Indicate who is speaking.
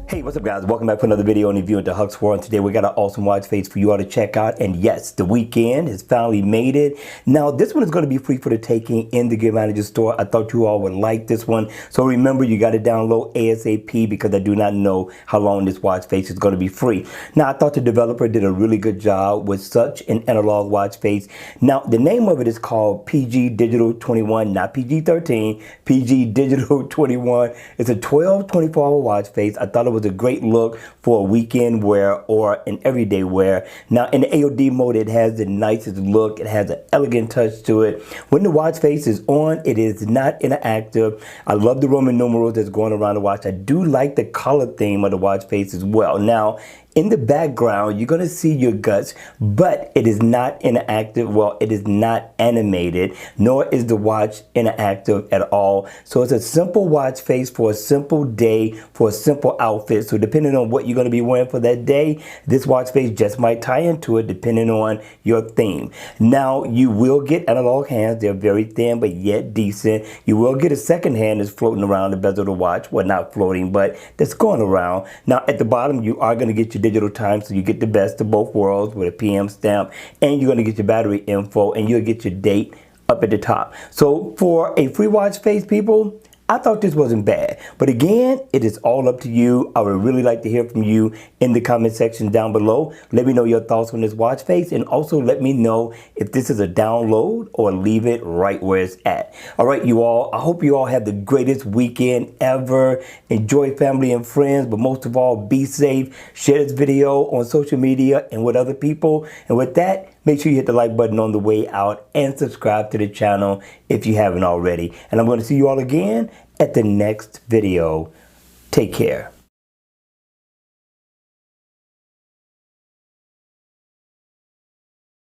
Speaker 1: Hey, what's up guys? Welcome back for another video and review into Huck's World. And today we got an awesome watch face for you all to check out. And yes, the weekend has finally made it. Now this one is going to be free for the taking in the Gear Manager store. I thought you all would like this one. So remember, you got to download ASAP because I do not know how long this watch face is going to be free. Now I thought the developer did a really good job with such an analog watch face. Now the name of it is called PG Digital 21, not PG 13, PG Digital 21. It's a 24-hour watch face. I thought it was a great look for a weekend wear or an everyday wear. Now in the AOD mode, it has the nicest look. It has an elegant touch to it. When the watch face is on, it is not interactive. I love the Roman numerals that's going around the watch. I do like the color theme of the watch face as well. Now in the background, you're going to see your guts, but it is not interactive. Well, it is not animated, nor is the watch interactive at all. So it's a simple watch face for a simple day, for a simple outfit. So depending on what you're going to be wearing for that day, this watch face just might tie into it depending on your theme. Now, you will get analog hands. They're very thin, but yet decent. You will get a second hand that's floating around the bezel of the watch. Well, not floating, but that's going around. Now, at the bottom, you are going to get your digital time, so you get the best of both worlds with a PM stamp, and you're going to get your battery info, and you'll get your date up at the top. So for a free watch face, people, I thought this wasn't bad. But again, it is all up to you. I would really like to hear from you in the comment section down below. Let me know your thoughts on this watch face, and also let me know if this is a download or leave it right where it's at. All right, you all, I hope you all have the greatest weekend ever. Enjoy family and friends, but most of all, be safe. Share this video on social media and with other people. And with that, make sure you hit the like button on the way out and subscribe to the channel if you haven't already. And I'm going to see you all again at the next video. Take care.